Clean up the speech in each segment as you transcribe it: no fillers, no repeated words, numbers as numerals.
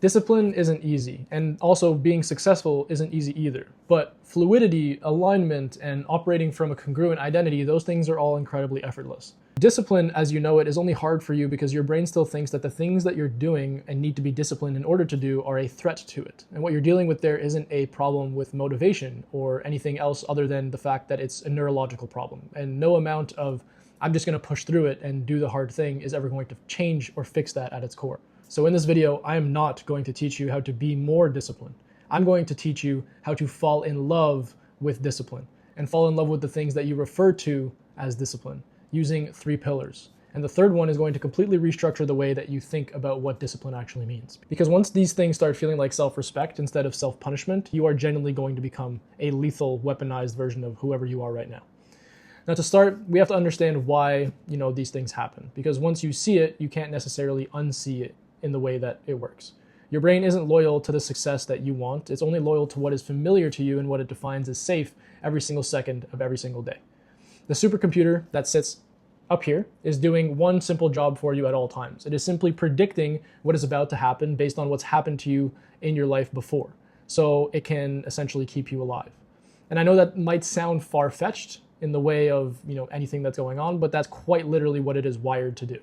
Discipline isn't easy, and also being successful isn't easy either. But fluidity, alignment, and operating from a congruent identity, those things are all incredibly effortless. Discipline, as you know it, is only hard for you because your brain still thinks that the things that you're doing and need to be disciplined in order to do are a threat to it. And what you're dealing with there isn't a problem with motivation or anything else other than the fact that it's a neurological problem. And no amount of, I'm just going to push through it and do the hard thing is ever going to change or fix that at its core. So in this video, I am not going to teach you how to be more disciplined. I'm going to teach you how to fall in love with discipline and fall in love with the things that you refer to as discipline using 3 pillars. And the third one is going to completely restructure the way that you think about what discipline actually means. Because once these things start feeling like self-respect instead of self-punishment, you are genuinely going to become a lethal, weaponized version of whoever you are right now. Now to start, we have to understand why, these things happen. Because once you see it, you can't necessarily unsee it in the way that it works. Your brain isn't loyal to the success that you want. It's only loyal to what is familiar to you and what it defines as safe every single second of every single day. The supercomputer that sits up here is doing one simple job for you at all times. It is simply predicting what is about to happen based on what's happened to you in your life before. So it can essentially keep you alive. And I know that might sound far-fetched in the way of anything that's going on, but that's quite literally what it is wired to do.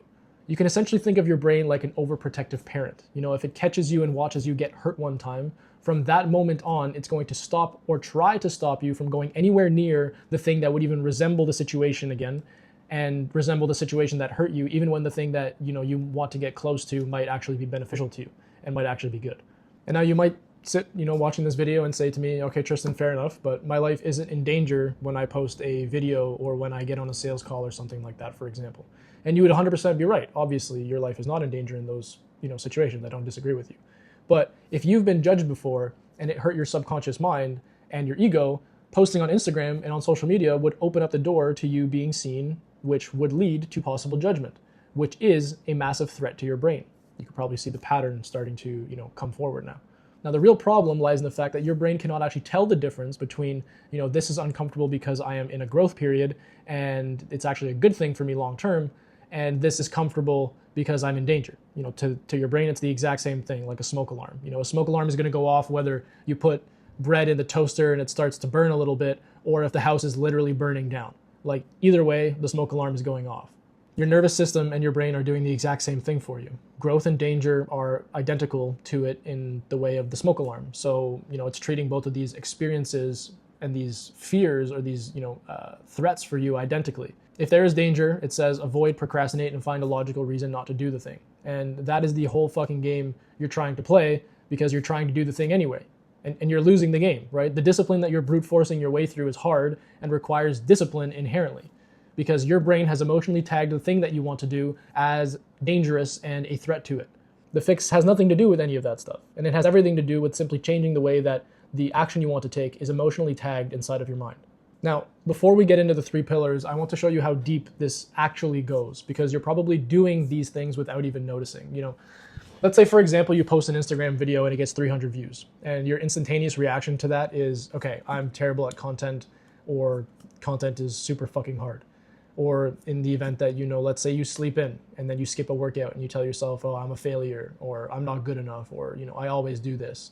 You can essentially think of your brain like an overprotective parent. If it catches you and watches you get hurt one time, from that moment on, it's going to stop or try to stop you from going anywhere near the thing that would even resemble the situation again and resemble the situation that hurt you, even when the thing that you want to get close to might actually be beneficial to you and might actually be good. And now you might sit, watching this video and say to me, okay, Tristan, fair enough, but my life isn't in danger when I post a video or when I get on a sales call or something like that, for example. And you would 100% be right. Obviously, your life is not in danger in those, situations. I don't disagree with you. But if you've been judged before and it hurt your subconscious mind and your ego, posting on Instagram and on social media would open up the door to you being seen, which would lead to possible judgment, which is a massive threat to your brain. You could probably see the pattern starting to, come forward now. Now, the real problem lies in the fact that your brain cannot actually tell the difference between, this is uncomfortable because I am in a growth period and it's actually a good thing for me long term, and this is comfortable because I'm in danger. To your brain, it's the exact same thing, like a smoke alarm. A smoke alarm is going to go off whether you put bread in the toaster and it starts to burn a little bit, or if the house is literally burning down. Like, either way, the smoke alarm is going off. Your nervous system and your brain are doing the exact same thing for you. Growth and danger are identical to it in the way of the smoke alarm. So, it's treating both of these experiences and these fears or these, threats for you identically. If there is danger, it says avoid, procrastinate, and find a logical reason not to do the thing. And that is the whole fucking game you're trying to play because you're trying to do the thing anyway. And you're losing the game, right? The discipline that you're brute forcing your way through is hard and requires discipline inherently because your brain has emotionally tagged the thing that you want to do as dangerous and a threat to it. The fix has nothing to do with any of that stuff. And it has everything to do with simply changing the way that the action you want to take is emotionally tagged inside of your mind. Now, before we get into the 3 pillars, I want to show you how deep this actually goes because you're probably doing these things without even noticing. Let's say, for example, you post an Instagram video and it gets 300 views and your instantaneous reaction to that is, okay, I'm terrible at content, or content is super fucking hard. Or in the event that, let's say you sleep in and then you skip a workout and you tell yourself, oh, I'm a failure, or I'm not good enough, or, I always do this.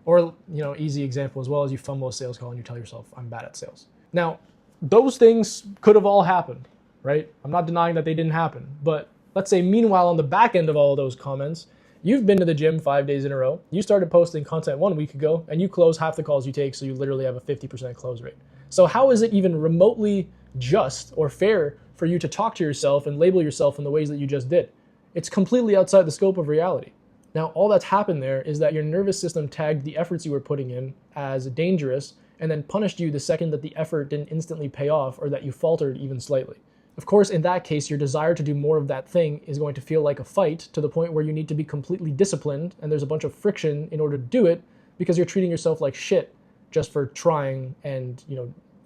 Or, easy example as well, as you fumble a sales call and you tell yourself, I'm bad at sales. Now, those things could have all happened, right? I'm not denying that they didn't happen. But let's say, meanwhile, on the back end of all of those comments, you've been to the gym 5 days in a row, you started posting content 1 week ago, and you close half the calls you take, so you literally have a 50% close rate. So how is it even remotely just or fair for you to talk to yourself and label yourself in the ways that you just did? It's completely outside the scope of reality. Now, all that's happened there is that your nervous system tagged the efforts you were putting in as dangerous and then punished you the second that the effort didn't instantly pay off or that you faltered even slightly. Of course, in that case, your desire to do more of that thing is going to feel like a fight to the point where you need to be completely disciplined and there's a bunch of friction in order to do it because you're treating yourself like shit just for trying and,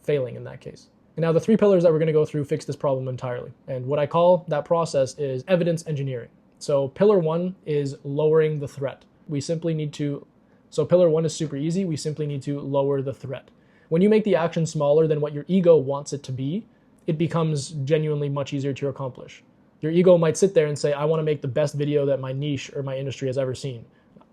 failing in that case. And now the 3 pillars that we're going to go through fix this problem entirely. And what I call that process is evidence engineering. So pillar 1 is lowering the threat. So pillar 1 is super easy. We simply need to lower the threat. When you make the action smaller than what your ego wants it to be, it becomes genuinely much easier to accomplish. Your ego might sit there and say, I want to make the best video that my niche or my industry has ever seen.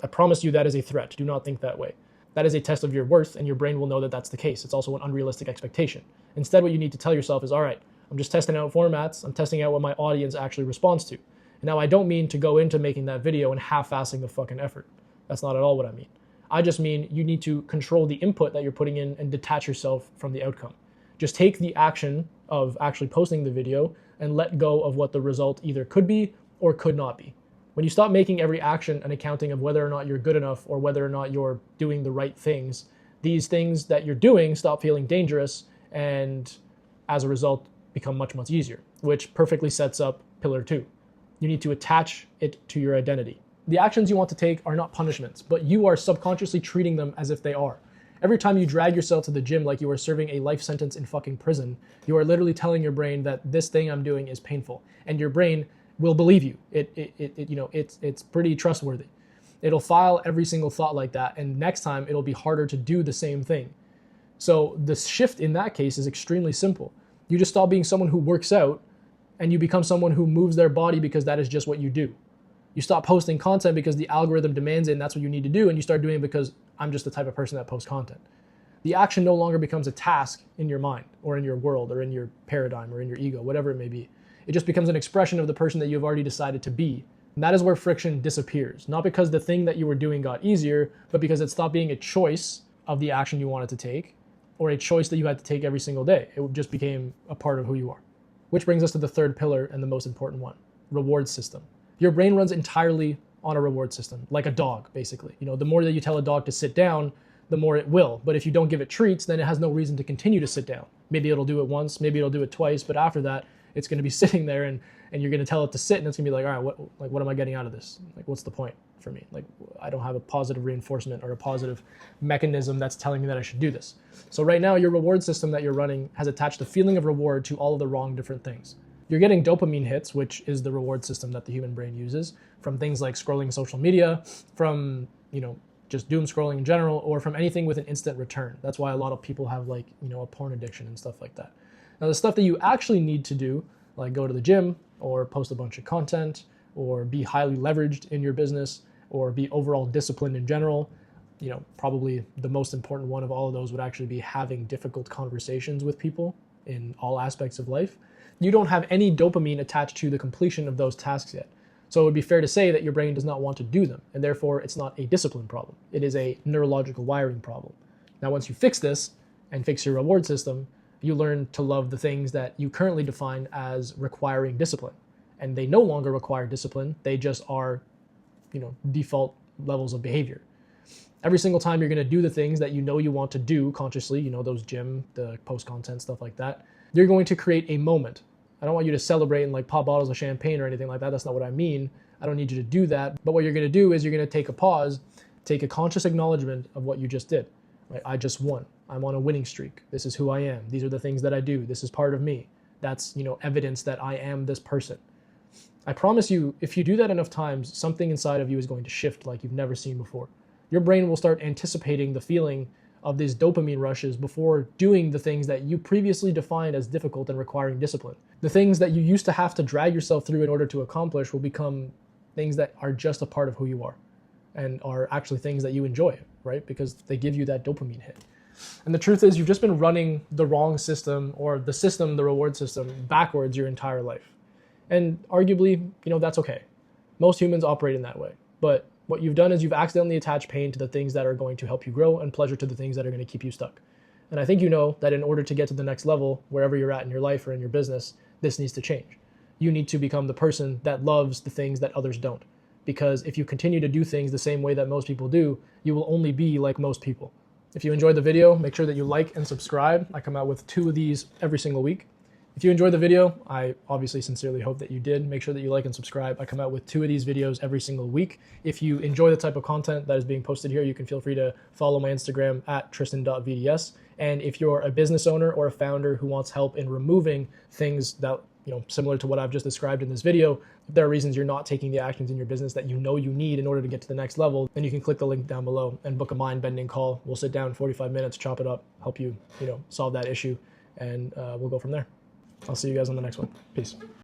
I promise you that is a threat. Do not think that way. That is a test of your worth, and your brain will know that that's the case. It's also an unrealistic expectation. Instead, what you need to tell yourself is, all right, I'm just testing out formats. I'm testing out what my audience actually responds to. And now I don't mean to go into making that video and half-assing the fucking effort. That's not at all what I mean. I just mean you need to control the input that you're putting in and detach yourself from the outcome. Just take the action of actually posting the video and let go of what the result either could be or could not be. When you stop making every action an accounting of whether or not you're good enough or whether or not you're doing the right things, these things that you're doing stop feeling dangerous and as a result become much, much easier, which perfectly sets up pillar 2. You need to attach it to your identity. The actions you want to take are not punishments, but you are subconsciously treating them as if they are. Every time you drag yourself to the gym like you are serving a life sentence in fucking prison, you are literally telling your brain that this thing I'm doing is painful, and your brain will believe you. It's pretty trustworthy. It'll file every single thought like that, and next time it'll be harder to do the same thing. So the shift in that case is extremely simple. You just stop being someone who works out and you become someone who moves their body because that is just what you do. You stop posting content because the algorithm demands it and that's what you need to do, and you start doing it because I'm just the type of person that posts content. The action no longer becomes a task in your mind or in your world or in your paradigm or in your ego, whatever it may be. It just becomes an expression of the person that you've already decided to be. And that is where friction disappears. Not because the thing that you were doing got easier, but because it stopped being a choice of the action you wanted to take or a choice that you had to take every single day. It just became a part of who you are. Which brings us to the third pillar and the most important one, reward system. Your brain runs entirely on a reward system, like a dog, basically. The more that you tell a dog to sit down, the more it will. But if you don't give it treats, then it has no reason to continue to sit down. Maybe it'll do it once, maybe it'll do it twice, but after that, it's going to be sitting there and you're going to tell it to sit and it's going to be like, all right, what am I getting out of this? Like, what's the point for me? Like, I don't have a positive reinforcement or a positive mechanism that's telling me that I should do this. So right now, your reward system that you're running has attached the feeling of reward to all of the wrong different things. You're getting dopamine hits, which is the reward system that the human brain uses, from things like scrolling social media, from, just doom scrolling in general, or from anything with an instant return. That's why a lot of people have a porn addiction and stuff like that. Now, the stuff that you actually need to do, like go to the gym or post a bunch of content or be highly leveraged in your business or be overall disciplined in general, probably the most important one of all of those would actually be having difficult conversations with people in all aspects of life. You don't have any dopamine attached to the completion of those tasks yet. So it would be fair to say that your brain does not want to do them, and therefore it's not a discipline problem. It is a neurological wiring problem. Now, once you fix this and fix your reward system, you learn to love the things that you currently define as requiring discipline. And they no longer require discipline. They just are, default levels of behavior. Every single time you're going to do the things that you want to do consciously, those gym, the post content, stuff like that, you're going to create a moment. I don't want you to celebrate and pop bottles of champagne or anything like that. That's not what I mean. I don't need you to do that. But what you're going to do is you're going to take a pause, take a conscious acknowledgement of what you just did. Right? I just won. I'm on a winning streak. This is who I am. These are the things that I do. This is part of me. That's, evidence that I am this person. I promise you, if you do that enough times, something inside of you is going to shift like you've never seen before. Your brain will start anticipating the feeling of these dopamine rushes before doing the things that you previously defined as difficult and requiring discipline. The things that you used to have to drag yourself through in order to accomplish will become things that are just a part of who you are and are actually things that you enjoy, right? Because they give you that dopamine hit. And the truth is, you've just been running the wrong system, or the system, the reward system, backwards your entire life. And arguably, that's okay. Most humans operate in that way. But what you've done is you've accidentally attached pain to the things that are going to help you grow and pleasure to the things that are going to keep you stuck. And I think you know that in order to get to the next level, wherever you're at in your life or in your business, this needs to change. You need to become the person that loves the things that others don't. Because if you continue to do things the same way that most people do, you will only be like most people. If you enjoyed the video, make sure that you like and subscribe. I come out with 2 of these every single week. If you enjoyed the video, I obviously sincerely hope that you did. Make sure that you like and subscribe. I come out with 2 of these videos every single week. If you enjoy the type of content that is being posted here, you can feel free to follow my Instagram at tristan.vds. And if you're a business owner or a founder who wants help in removing things that, similar to what I've just described in this video, if there are reasons you're not taking the actions in your business that you need in order to get to the next level, then you can click the link down below and book a mind-bending call. We'll sit down 45 minutes, chop it up, help you, solve that issue, and we'll go from there. I'll see you guys on the next one. Peace.